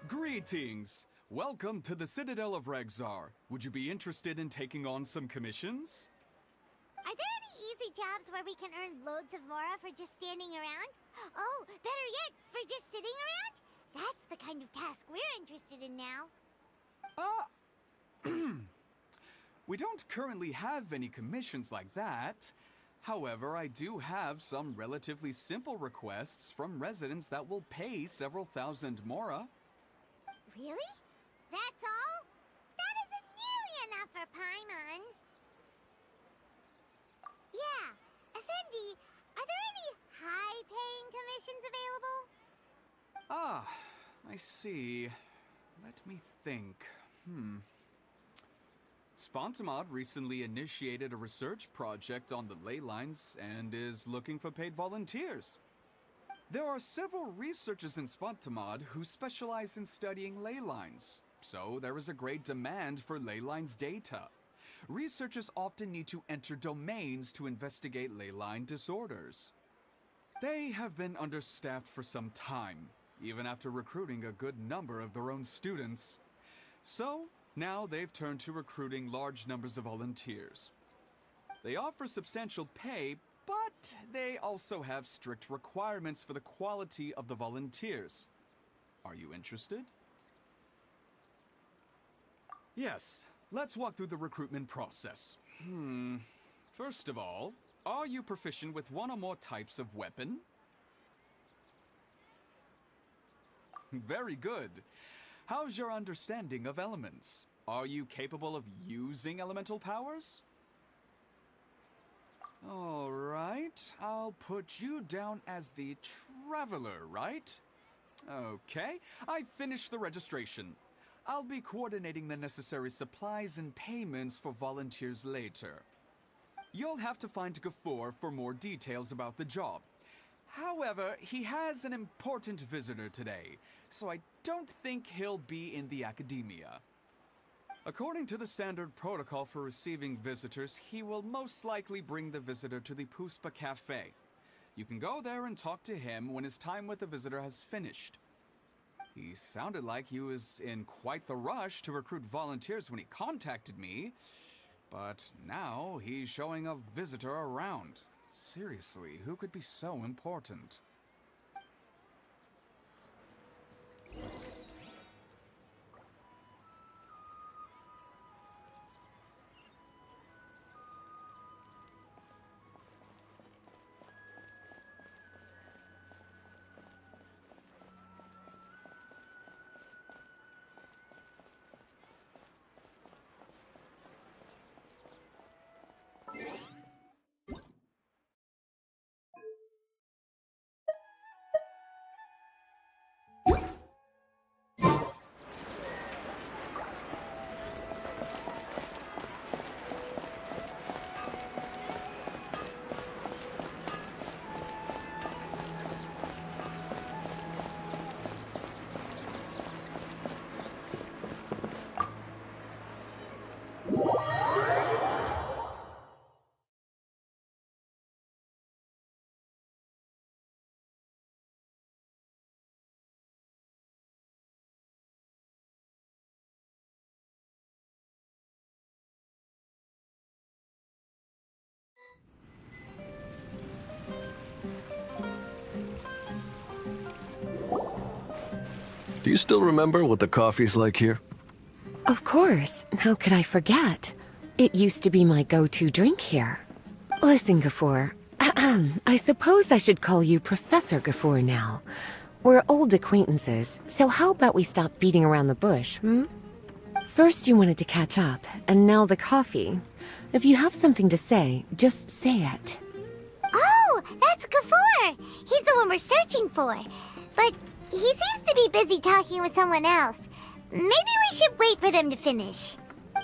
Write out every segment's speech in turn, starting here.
Greetings! Welcome to the Citadel of Rexar. Would you be interested in taking on some commissions? Are there any easy jobs where we can earn loads of mora for just standing around? Oh, better yet, for just sitting around? That's the kind of task we're interested in now. We don't currently have any commissions like that. However, I do have some relatively simple requests from residents that will pay several thousand mora. Really? That's all? That isn't nearly enough for Paimon. Yeah, Effendi, are there any high-paying commissions available? Ah, I see. Let me think. Spontamod recently initiated a research project on the ley lines and is looking for paid volunteers. There are several researchers in Spontamod who specialize in studying ley lines, so there is a great demand for ley lines data. Researchers often need to enter domains to investigate ley line disorders. They have been understaffed for some time, even after recruiting a good number of their own students. So, now they've turned to recruiting large numbers of volunteers. They offer substantial pay, but they also have strict requirements for the quality of the volunteers. Are you interested? Yes, let's walk through the recruitment process. First of all, are you proficient with one or more types of weapon? Very good. How's your understanding of elements? Are you capable of using elemental powers? All right, I'll put you down as the Traveler, right? Okay, I finished the registration. I'll be coordinating the necessary supplies and payments for volunteers later. You'll have to find Gafoor for more details about the job. However, he has an important visitor today, so I don't think he'll be in the academia. According to the standard protocol for receiving visitors, he will most likely bring the visitor to the Puspa Cafe. You can go there and talk to him when his time with the visitor has finished. He sounded like he was in quite the rush to recruit volunteers when he contacted me, but now he's showing a visitor around. Seriously, who could be so important? Do you still remember what the coffee's like here? Of course. How could I forget? It used to be my go-to drink here. Listen, Gafoor. I suppose I should call you Professor Gafoor now. We're old acquaintances, so how about we stop beating around the bush, First you wanted to catch up, and now the coffee. If you have something to say, just say it. Oh, that's Gafoor! He's the one we're searching for. But he seems to be busy talking with someone else. Maybe we should wait for them to finish.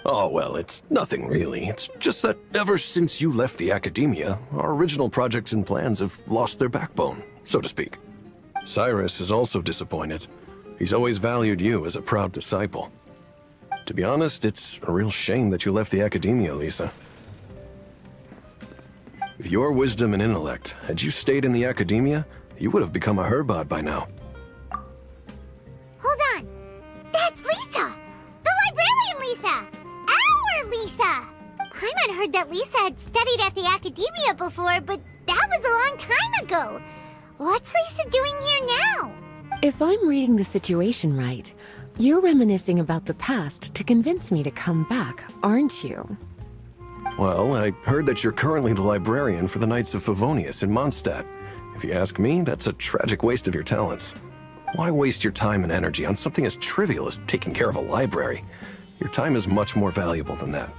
Oh, well, it's nothing really. It's just that ever since you left the academia, our original projects and plans have lost their backbone, so to speak. Cyrus is also disappointed. He's always valued you as a proud disciple. To be honest, it's a real shame that you left the academia, Lisa. With your wisdom and intellect, had you stayed in the academia, you would have become a Herbad by now. Hold on. had studied at the academia before, but that was a long time ago. What's Lisa doing here now? If I'm reading the situation right, you're reminiscing about the past to convince me to come back, aren't you? Well, I heard that you're currently the librarian for the Knights of Favonius in Mondstadt. If you ask me, that's a tragic waste of your talents. Why waste your time and energy on something as trivial as taking care of a library? Your time is much more valuable than that.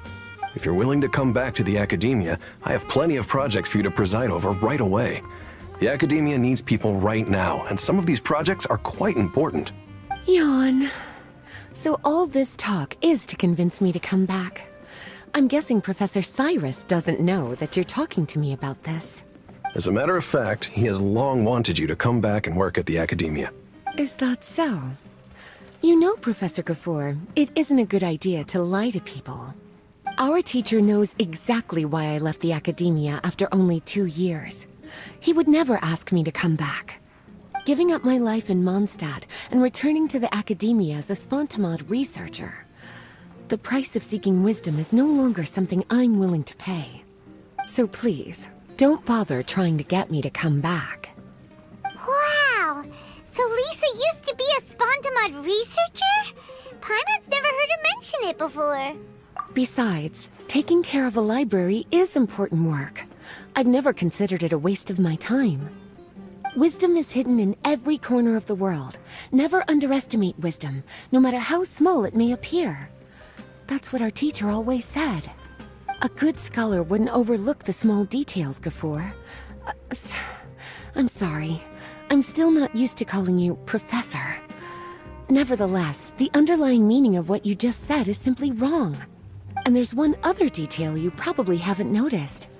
If you're willing to come back to the academia, I have plenty of projects for you to preside over right away. The academia needs people right now, and some of these projects are quite important. Yawn. So all this talk is to convince me to come back. I'm guessing Professor Cyrus doesn't know that you're talking to me about this. As a matter of fact, he has long wanted you to come back and work at the academia. Is that so? You know, Professor Gafoor, it isn't a good idea to lie to people. Our teacher knows exactly why I left the academia after only 2 years. He would never ask me to come back. Giving up my life in Mondstadt and returning to the academia as a Spontamod researcher. The price of seeking wisdom is no longer something I'm willing to pay. So please, don't bother trying to get me to come back. Wow! So Lisa used to be a Spontamod researcher? Paimon's never heard her mention it before. Besides, taking care of a library is important work. I've never considered it a waste of my time. Wisdom is hidden in every corner of the world. Never underestimate wisdom, no matter how small it may appear. That's what our teacher always said. A good scholar wouldn't overlook the small details, Gafoor. I'm sorry. I'm still not used to calling you Professor. Nevertheless, the underlying meaning of what you just said is simply wrong. And there's one other detail you probably haven't noticed.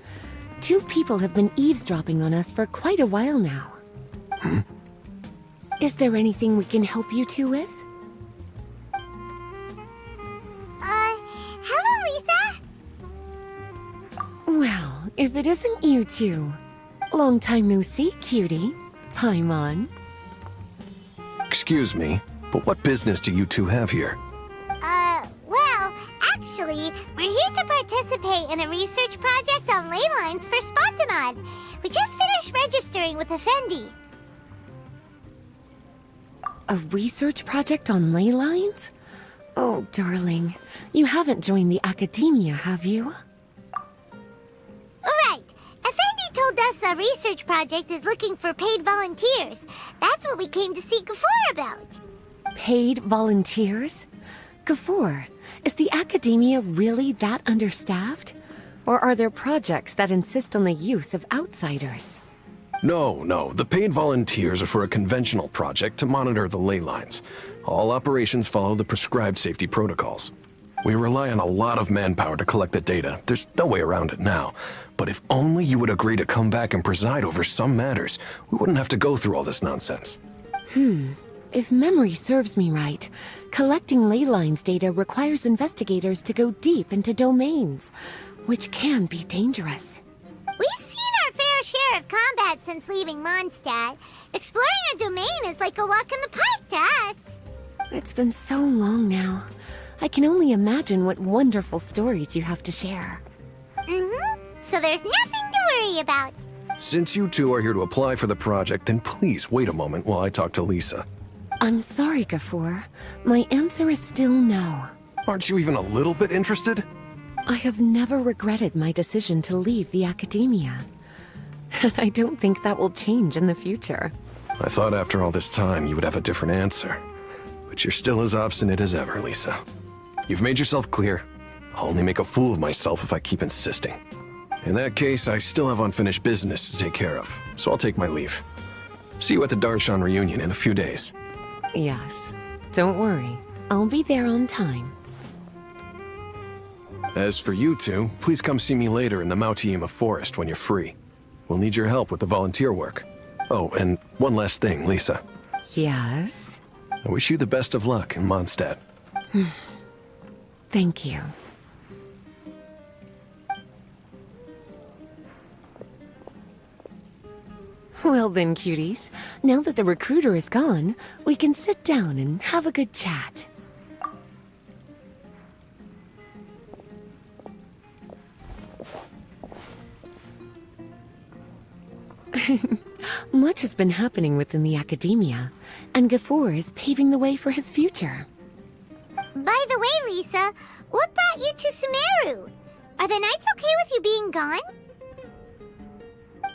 2 people have been eavesdropping on us for quite a while now. Is there anything we can help you two with? Hello, Lisa? Well, if it isn't you two. Long time no see, cutie. Paimon. Excuse me, but what business do you two have here? Well, actually, we're here to participate in a research project on ley lines for Spontamod. We just finished registering with Effendi. A research project on ley lines? Oh, darling. You haven't joined the academia, have you? Right. Effendi told us a research project is looking for paid volunteers. That's what we came to see Gafoor about. Paid volunteers? Gafoor, is the academia really that understaffed? Or are there projects that insist on the use of outsiders? No, the paid volunteers are for a conventional project to monitor the ley lines. All operations follow the prescribed safety protocols. We rely on a lot of manpower to collect the data. There's no way around it now. But if only you would agree to come back and preside over some matters, we wouldn't have to go through all this nonsense. If memory serves me right, collecting ley lines data requires investigators to go deep into domains, which can be dangerous. We've seen our fair share of combat since leaving Mondstadt. Exploring a domain is like a walk in the park to us. It's been so long now. I can only imagine what wonderful stories you have to share. So there's nothing to worry about. Since you two are here to apply for the project, then please wait a moment while I talk to Lisa. I'm sorry, Gafoor. My answer is still no. Aren't you even a little bit interested? I have never regretted my decision to leave the academia. And I don't think that will change in the future. I thought after all this time you would have a different answer. But you're still as obstinate as ever, Lisa. You've made yourself clear. I'll only make a fool of myself if I keep insisting. In that case, I still have unfinished business to take care of, so I'll take my leave. See you at the Darshan reunion in a few days. Yes. Don't worry. I'll be there on time. As for you two, please come see me later in the Mautiima forest when you're free. We'll need your help with the volunteer work. Oh, and one last thing, Lisa. Yes? I wish you the best of luck in Mondstadt. Thank you. Well then, cuties. Now that the recruiter is gone, we can sit down and have a good chat. Much has been happening within the academia, and Gafoor is paving the way for his future. By the way, Lisa, what brought you to Sumeru? Are the nights okay with you being gone?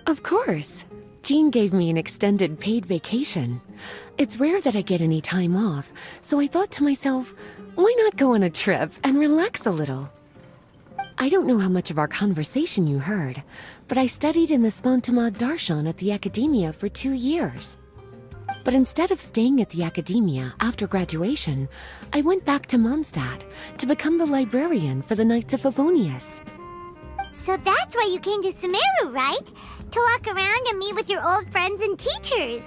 Of course. Jean gave me an extended paid vacation. It's rare that I get any time off, so I thought to myself, why not go on a trip and relax a little? I don't know how much of our conversation you heard, but I studied in the Spontamad Darshan at the Academia for 2 years. But instead of staying at the Academia after graduation, I went back to Mondstadt to become the librarian for the Knights of Favonius. So that's why you came to Sumeru, right? To walk around and meet with your old friends and teachers.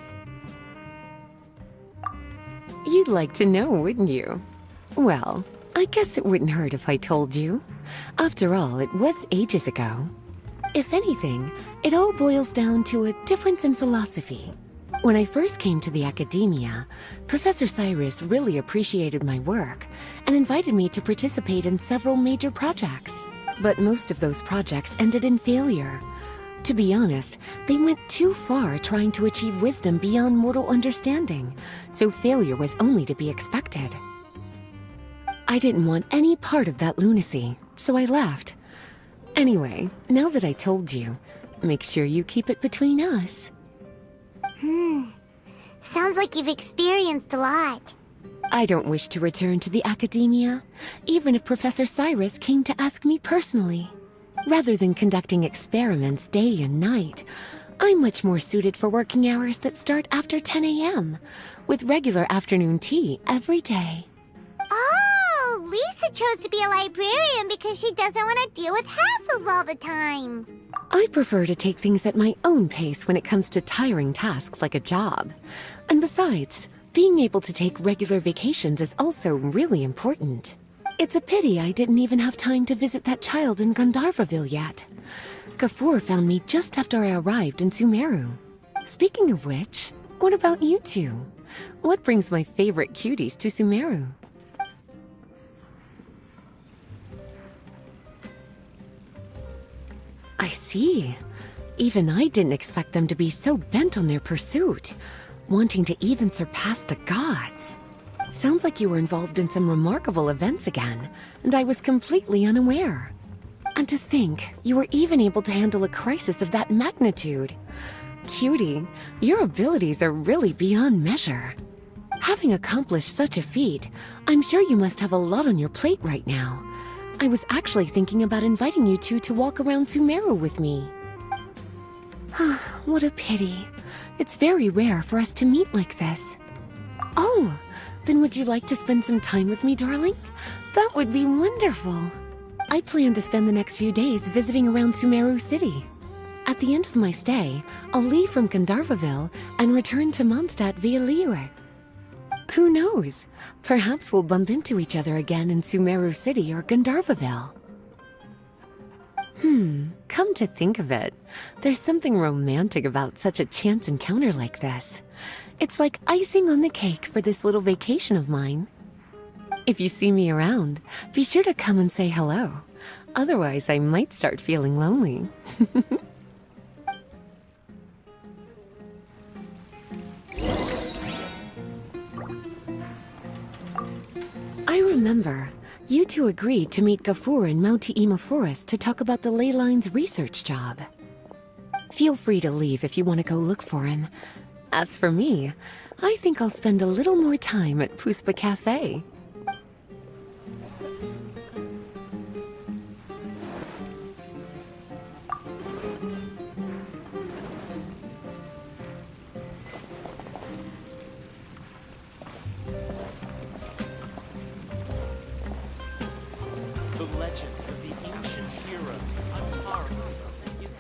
You'd like to know, wouldn't you? Well, I guess it wouldn't hurt if I told you. After all, it was ages ago. If anything, it all boils down to a difference in philosophy. When I first came to the Academia, Professor Cyrus really appreciated my work and invited me to participate in several major projects. But most of those projects ended in failure. To be honest, they went too far trying to achieve wisdom beyond mortal understanding, so failure was only to be expected. I didn't want any part of that lunacy, so I left. Anyway, now that I told you, make sure you keep it between us. Sounds like you've experienced a lot. I don't wish to return to the Academia, even if Professor Cyrus came to ask me personally. Rather than conducting experiments day and night, I'm much more suited for working hours that start after 10 a.m., with regular afternoon tea every day. Oh, Lisa chose to be a librarian because she doesn't want to deal with hassles all the time. I prefer to take things at my own pace when it comes to tiring tasks like a job. And besides, being able to take regular vacations is also really important. It's a pity I didn't even have time to visit that child in Gandharvaville yet. Gafoor found me just after I arrived in Sumeru. Speaking of which, what about you two? What brings my favorite cuties to Sumeru? I see. Even I didn't expect them to be so bent on their pursuit, wanting to even surpass the gods. Sounds like you were involved in some remarkable events again, and I was completely unaware. And to think, you were even able to handle a crisis of that magnitude. Cutie, your abilities are really beyond measure. Having accomplished such a feat, I'm sure you must have a lot on your plate right now. I was actually thinking about inviting you two to walk around Sumeru with me. What a pity. It's very rare for us to meet like this. Oh, then would you like to spend some time with me, darling? That would be wonderful. I plan to spend the next few days visiting around Sumeru City. At the end of my stay, I'll leave from Gandharvaville and return to Mondstadt via Liyue. Who knows? Perhaps we'll bump into each other again in Sumeru City or Gandharvaville. Come to think of it, there's something romantic about such a chance encounter like this. It's like icing on the cake for this little vacation of mine. If you see me around, be sure to come and say hello. Otherwise, I might start feeling lonely. I remember, you two agreed to meet Gafoor in Mount Te'ima Forest to talk about the ley lines research job. Feel free to leave if you want to go look for him. As for me, I think I'll spend a little more time at Puspa Cafe. The legend of the ancient heroes Antara or something, is it?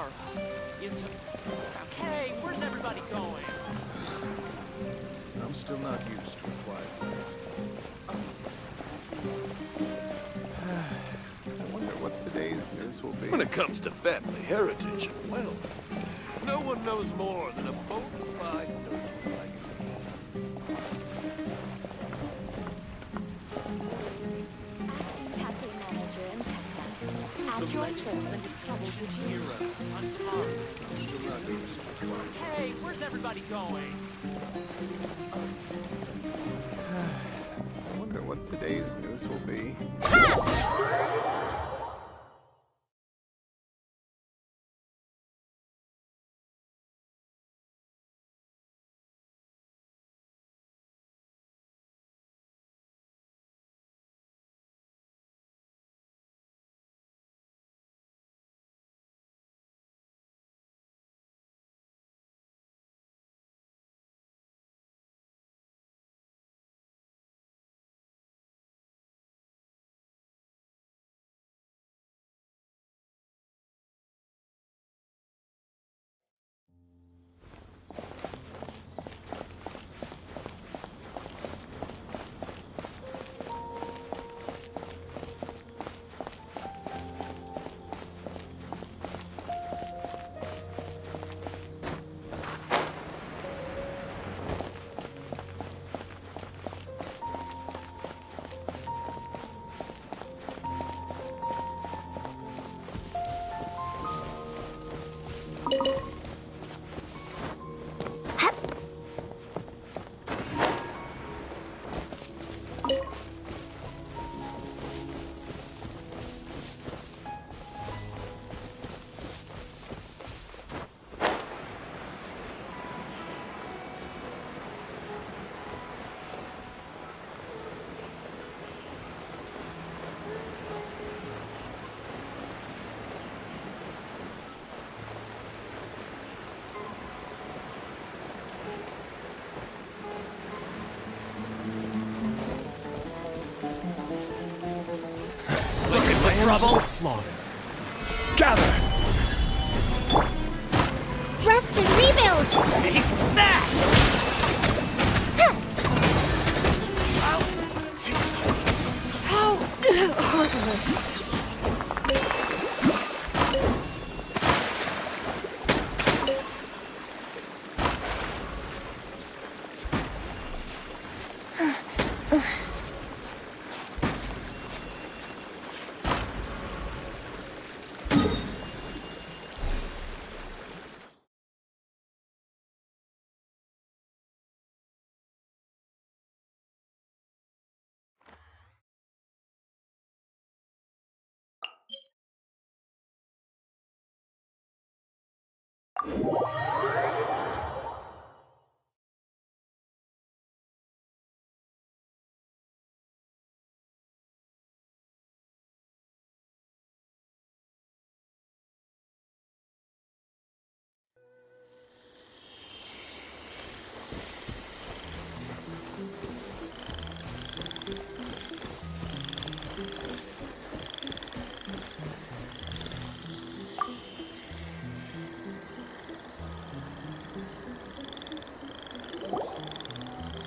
Antar is... Okay, where's everybody going? I'm still not used to a quiet life. I wonder what today's news will be. When it comes to family heritage and wealth, no one knows more than a bona fide nerd like me. Acting cafe manager in Tekka. The At your legends of service. the troubled hero, Antar. I'm still not used to a quiet life. Hey, where's everybody going? I wonder what today's news will be. Trouble? Slaughter. Gather! Rest and rebuild! Take that! How heartless.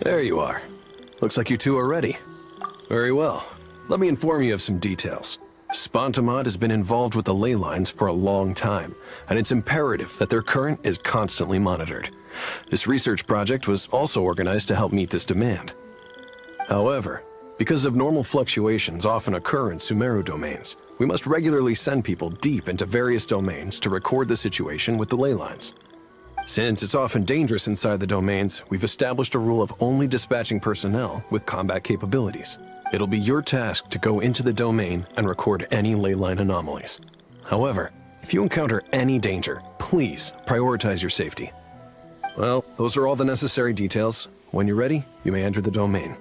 There you are. Looks like you two are ready. Very well. Let me inform you of some details. Spontamod has been involved with the ley lines for a long time, and it's imperative that their current is constantly monitored. This research project was also organized to help meet this demand. However, because abnormal fluctuations often occur in Sumeru domains, we must regularly send people deep into various domains to record the situation with the ley lines. Since it's often dangerous inside the domains, we've established a rule of only dispatching personnel with combat capabilities. It'll be your task to go into the domain and record any ley line anomalies. However, if you encounter any danger, please prioritize your safety. Well, those are all the necessary details. When you're ready, you may enter the domain.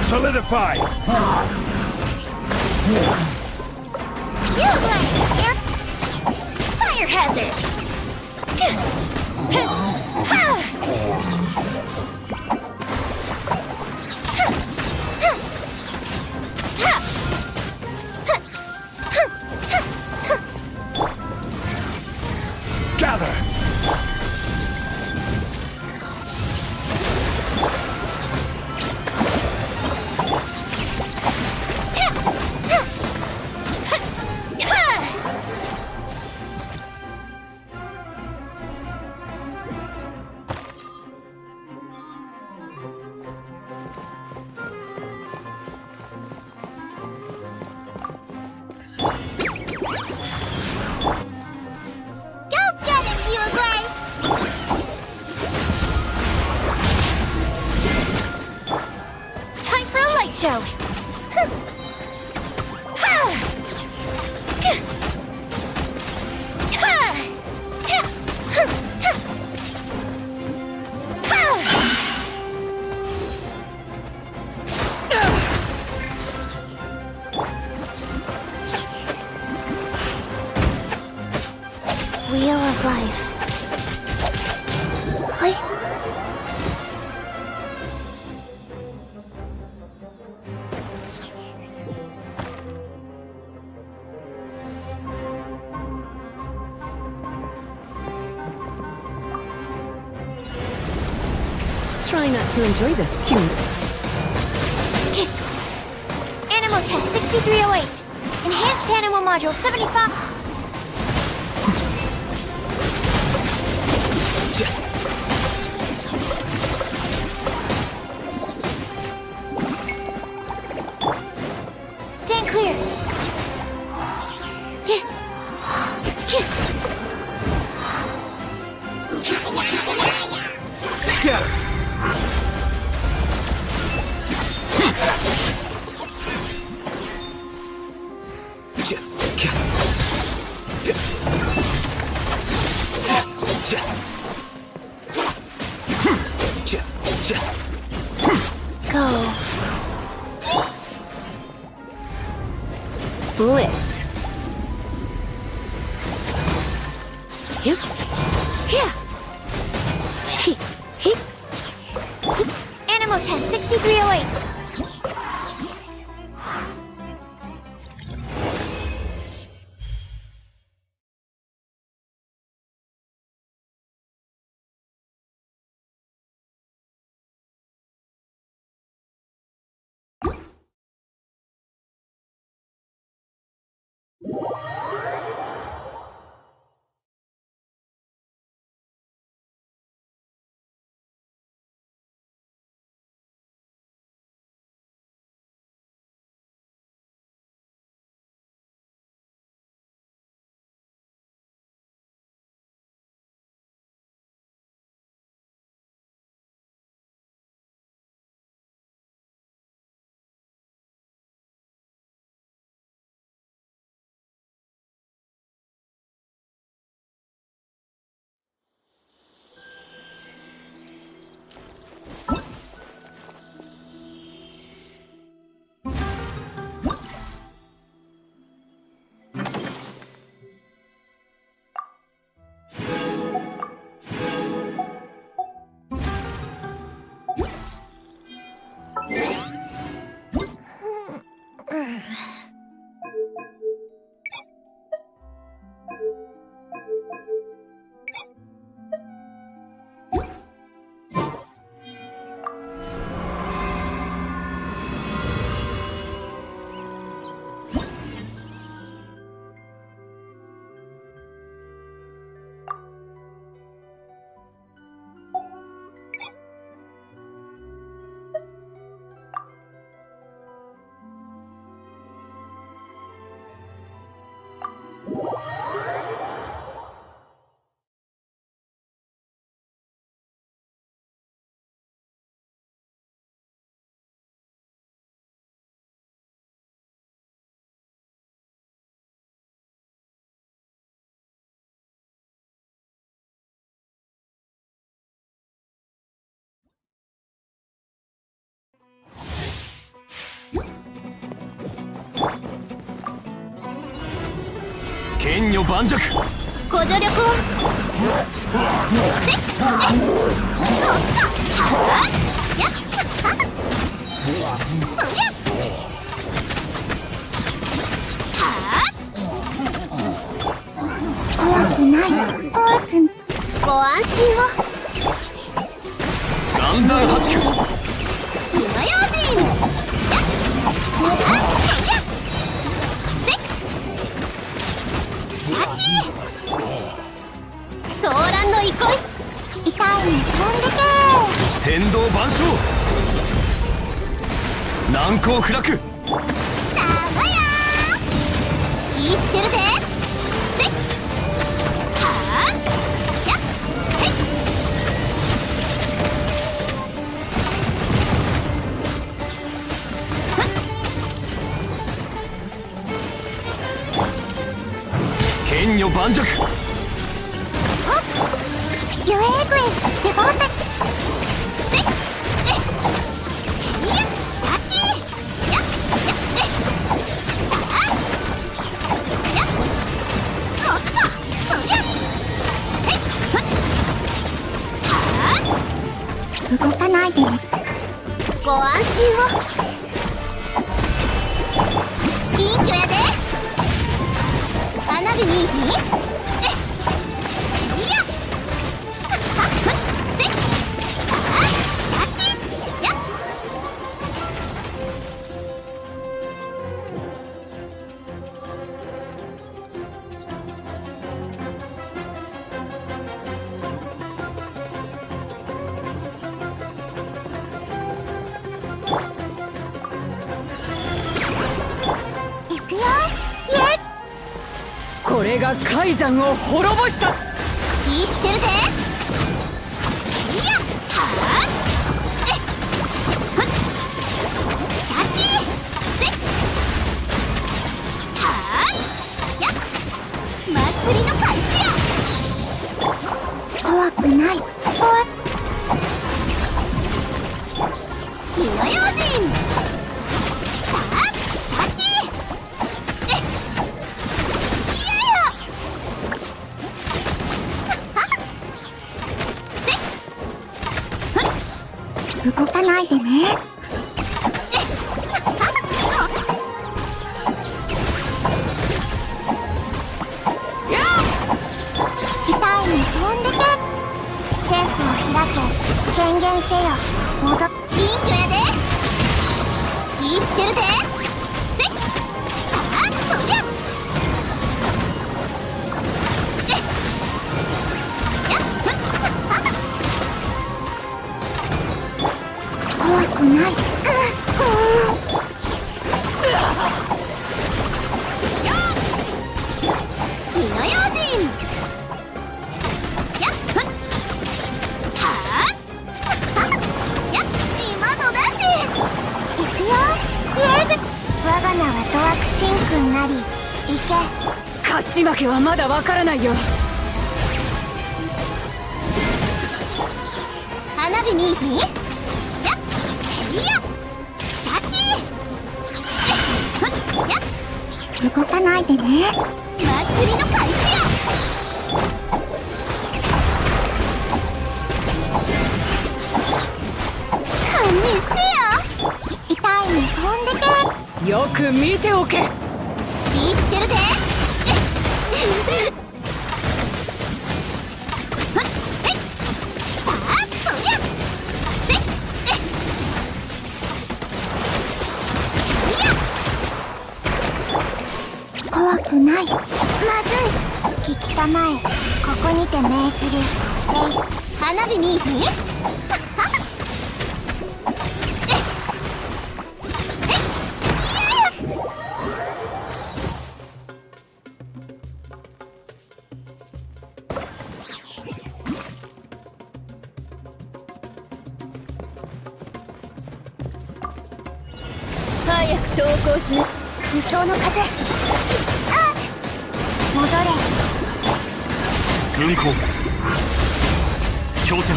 Solidify! You like here! Fire hazard! Gather! Go get him, Uruguay! Time for a light show! Wheel of life. What? Try not to enjoy this too. Animal test 6308. Enhanced animal module 75. Stand clear. Scatter! Go. Blitz. Here. Here. He. Animal test 6308. 剣女盤石。ご助力を。怖くない。ご安心を。岩山八九。火の用心。ソーランの憩い。痛いに飛んでけ。天道万象。難攻不落。だがやー気いってるで。せっはーやっへい剣女盤石。ゆえぐいデボーテせっえいやラッキーやっやっえさあやっおっとそりゃへいふっはー動かないでね。ご安心を。緊急やで。花火にいいえいや行くよ。イエこれが海山を滅ぼしたつ。聞いてるで。いやはーえっふっシャキーせっはーやっ祭りの開始や。怖くない。火の用心。さあシャキーえっいやや動かないでね。痛いに飛んでけ。政府を開け。権限せよ。戻っ緊急やで。聞いてるで。せっさあそりゃえっやっふっ怖くない。火の用心。やっふっはーやっ今のだし。行くよ。イエーイ。我が名はドワクシン君なり。行け。勝ち負けはまだわからないよ。花火にいいやっいやシャキーえっふっやっ動かないでね。祭りの開始や。堪忍してや。痛いに飛んでけ。よく見ておけ。聞いてるで。えっふっへいさあそりゃせっえいや怖くない。まずい。聞きたまえ。ここにて命ずる。花火にいい早く投降しな。無双の風。あ戻れ。軍港。強戦。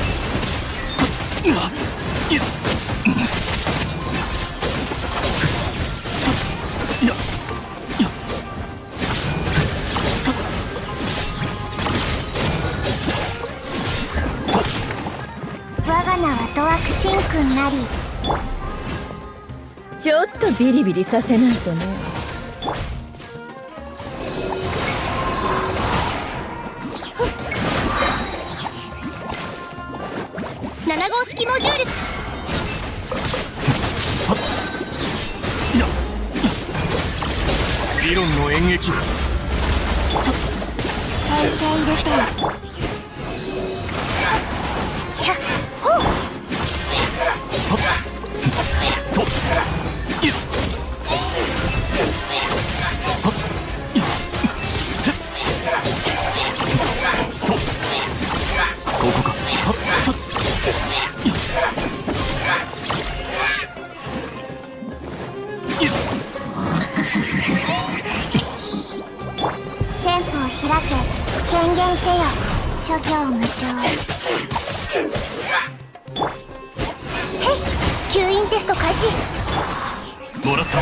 後はクシン君なり。ちょっとビリビリさせないとね。7号式モジュール。理論の演劇。再生ルテン。ほう。旋風開け、権限せよ、諸行無常。へい、吸引テスト開始。もらった。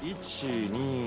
1、2、